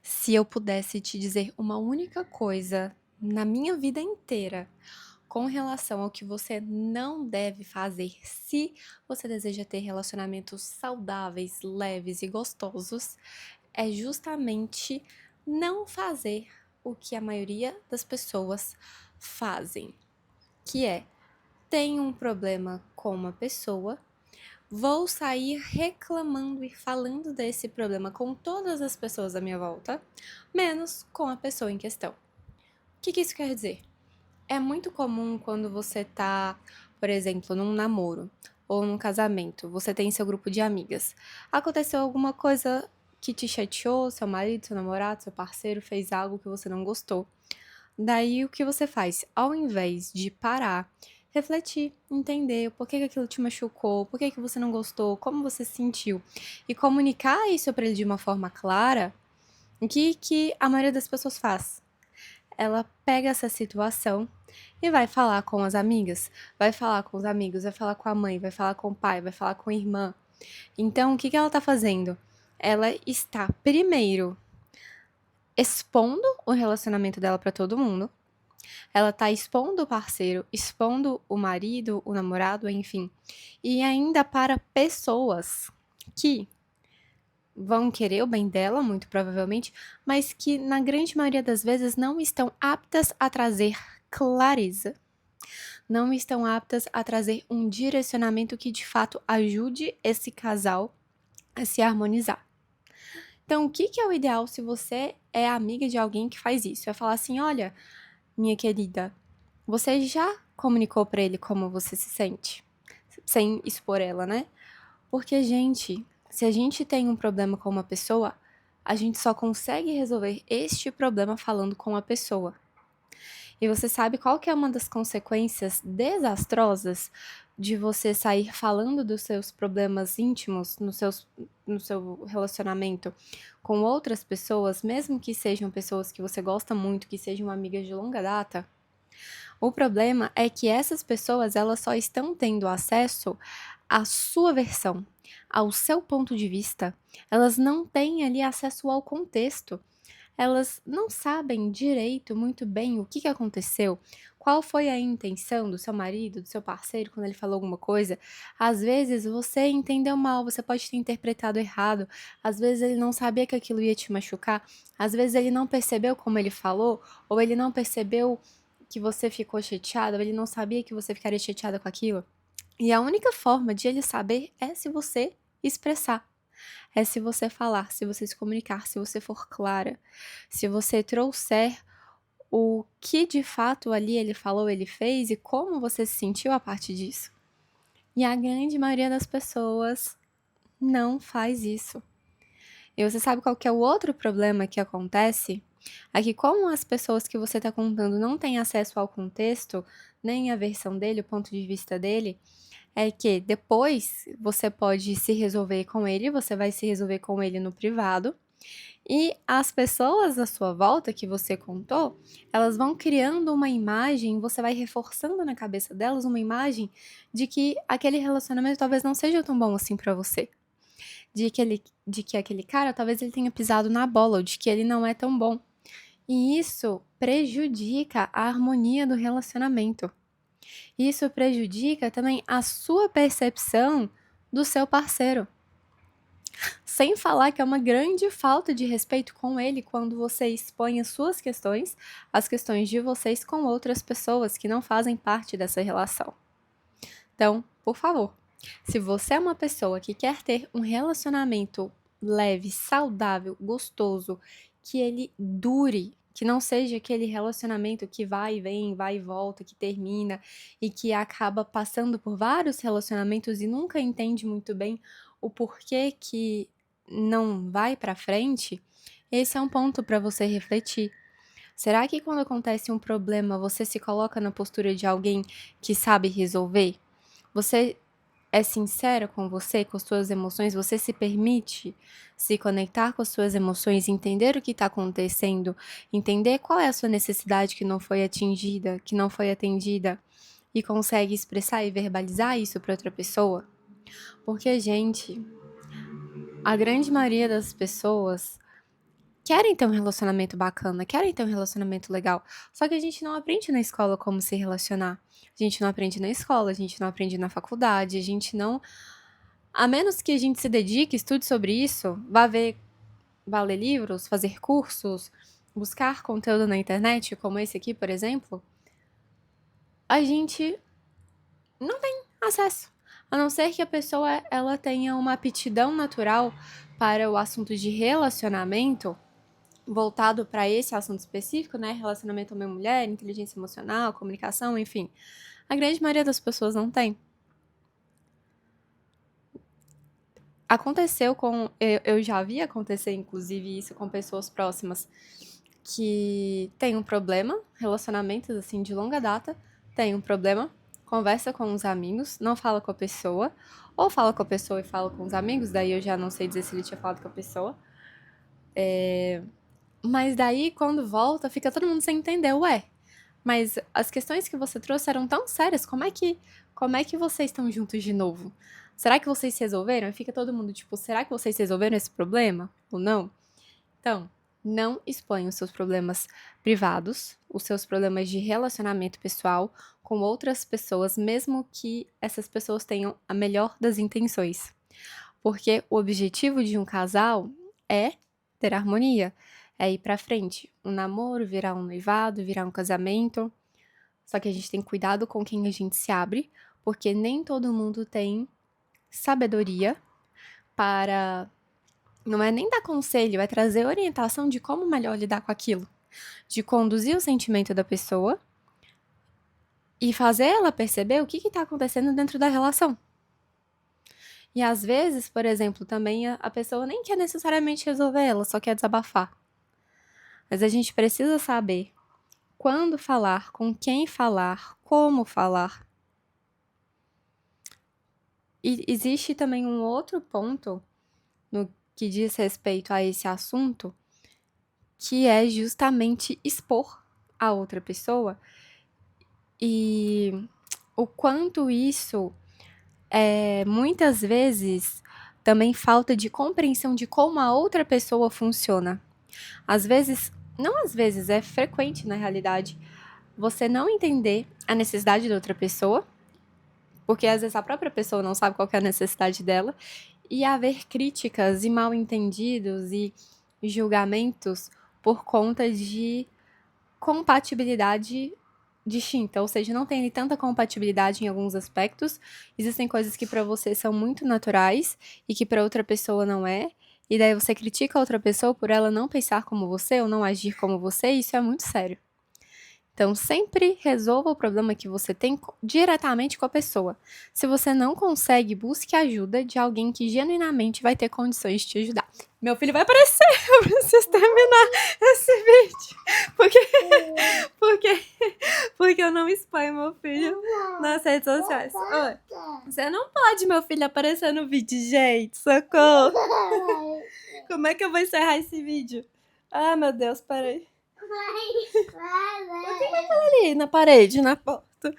Se eu pudesse te dizer uma única coisa na minha vida inteira com relação ao que você não deve fazer se você deseja ter relacionamentos saudáveis, leves e gostosos, é justamente não fazer o que a maioria das pessoas fazem, que é: tenho um problema com uma pessoa, vou sair reclamando e falando desse problema com todas as pessoas à minha volta, menos com a pessoa em questão. O que isso quer dizer? É muito comum quando você tá, por exemplo, num namoro ou num casamento, você tem seu grupo de amigas. Aconteceu alguma coisa que te chateou, seu marido, seu namorado, seu parceiro fez algo que você não gostou. Daí o que você faz? Ao invés de parar, refletir, entender o porquê que aquilo te machucou, por que você não gostou, como você se sentiu, e comunicar isso para ele de uma forma clara, o que a maioria das pessoas faz? Ela pega essa situação e vai falar com as amigas, vai falar com os amigos, vai falar com a mãe, vai falar com o pai, vai falar com a irmã. Então, o que ela tá fazendo? Ela está, primeiro, expondo o relacionamento dela para todo mundo. Ela tá expondo o parceiro, expondo o marido, o namorado, enfim. E ainda para pessoas que vão querer o bem dela, muito provavelmente, mas que na grande maioria das vezes não estão aptas a trazer clareza, não estão aptas a trazer um direcionamento que de fato ajude esse casal a se harmonizar. Então, o que é o ideal se você é amiga de alguém que faz isso? É falar assim: olha, minha querida, você já comunicou pra ele como você se sente? Sem expor ela, né? Porque, gente, se a gente tem um problema com uma pessoa, a gente só consegue resolver este problema falando com a pessoa. E você sabe qual que é uma das consequências desastrosas de você sair falando dos seus problemas íntimos no seu relacionamento com outras pessoas, mesmo que sejam pessoas que você gosta muito, que sejam amigas de longa data? O problema é que essas pessoas, elas só estão tendo acesso à sua versão, ao seu ponto de vista. Elas não têm ali acesso ao contexto. Elas não sabem direito, muito bem, o que aconteceu, qual foi a intenção do seu marido, do seu parceiro quando ele falou alguma coisa. Às vezes você entendeu mal, você pode ter interpretado errado, às vezes ele não sabia que aquilo ia te machucar, às vezes ele não percebeu como ele falou, ou ele não percebeu que você ficou chateada, ou ele não sabia que você ficaria chateada com aquilo. E a única forma de ele saber é se você expressar. É se você falar, se você se comunicar, se você for clara, se você trouxer o que de fato ali ele falou, ele fez e como você se sentiu a partir disso. E a grande maioria das pessoas não faz isso. E você sabe qual que é o outro problema que acontece? É que como as pessoas que você está contando não têm acesso ao contexto, nem a versão dele, o ponto de vista dele, é que depois você pode se resolver com ele, você vai se resolver com ele no privado, e as pessoas à sua volta que você contou, elas vão criando uma imagem, você vai reforçando na cabeça delas uma imagem de que aquele relacionamento talvez não seja tão bom assim pra você. De que aquele cara talvez ele tenha pisado na bola, ou de que ele não é tão bom. E isso prejudica a harmonia do relacionamento. Isso prejudica também a sua percepção do seu parceiro. Sem falar que é uma grande falta de respeito com ele quando você expõe as suas questões, as questões de vocês com outras pessoas que não fazem parte dessa relação. Então, por favor, se você é uma pessoa que quer ter um relacionamento leve, saudável, gostoso, que ele dure, que não seja aquele relacionamento que vai e vem, vai e volta, que termina e que acaba passando por vários relacionamentos e nunca entende muito bem o porquê que não vai pra frente, esse é um ponto para você refletir. Será que quando acontece um problema, você se coloca na postura de alguém que sabe resolver? Você é sincera com você, com suas emoções? Você se permite se conectar com as suas emoções, entender o que está acontecendo, entender qual é a sua necessidade que não foi atingida, que não foi atendida, e consegue expressar e verbalizar isso para outra pessoa? Porque, gente, a grande maioria das pessoas querem ter um relacionamento bacana, querem ter um relacionamento legal. Só que a gente não aprende na escola como se relacionar. A gente não aprende na escola, a gente não aprende na faculdade, a gente não. A menos que a gente se dedique, estude sobre isso, vá ler livros, fazer cursos, buscar conteúdo na internet, como esse aqui, por exemplo, a gente não tem acesso. A não ser que a pessoa ela tenha uma aptidão natural para o assunto de relacionamento, voltado para esse assunto específico, né? Relacionamento homem-mulher, inteligência emocional, comunicação, enfim. A grande maioria das pessoas não tem. Aconteceu com. Eu já vi acontecer, inclusive, isso com pessoas próximas que têm um problema, relacionamentos assim de longa data, tem um problema, conversa com os amigos, não fala com a pessoa, ou fala com a pessoa e fala com os amigos, daí eu já não sei dizer se ele tinha falado com a pessoa. Mas daí, quando volta, fica todo mundo sem entender, ué. Mas as questões que você trouxe eram tão sérias, como é que vocês estão juntos de novo? Será que vocês se resolveram? E fica todo mundo tipo, será que vocês resolveram esse problema ou não? Então, não exponha os seus problemas privados, os seus problemas de relacionamento pessoal com outras pessoas, mesmo que essas pessoas tenham a melhor das intenções. Porque o objetivo de um casal é ter harmonia, é ir pra frente. Um namoro, virar um noivado, virar um casamento. Só que a gente tem cuidado com quem a gente se abre, porque nem todo mundo tem sabedoria para. Não é nem dar conselho, é trazer orientação de como melhor lidar com aquilo. De conduzir o sentimento da pessoa e fazer ela perceber o que está acontecendo dentro da relação. E às vezes, por exemplo, também a pessoa nem quer necessariamente resolver, ela só quer desabafar. Mas a gente precisa saber quando falar, com quem falar, como falar. E existe também um outro ponto no que diz respeito a esse assunto, que é justamente expor a outra pessoa e o quanto isso é muitas vezes também falta de compreensão de como a outra pessoa funciona. Às vezes, não às vezes, é frequente na realidade, você não entender a necessidade da outra pessoa, porque às vezes a própria pessoa não sabe qual que é a necessidade dela, e haver críticas e mal-entendidos e julgamentos por conta de compatibilidade distinta, ou seja, não tem tanta compatibilidade em alguns aspectos. Existem coisas que para você são muito naturais e que para outra pessoa não é. E daí você critica a outra pessoa por ela não pensar como você ou não agir como você, e isso é muito sério. Então, sempre resolva o problema que você tem diretamente com a pessoa. Se você não consegue, busque a ajuda de alguém que genuinamente vai ter condições de te ajudar. Meu filho vai aparecer, eu preciso terminar esse vídeo. Porque, porque eu não exponho meu filho nas redes sociais. Oi. Você não pode, meu filho, aparecer no vídeo, gente. Socorro. Como é que eu vou encerrar esse vídeo? Ah, meu Deus, peraí. O que é aquilo ali na parede, na porta?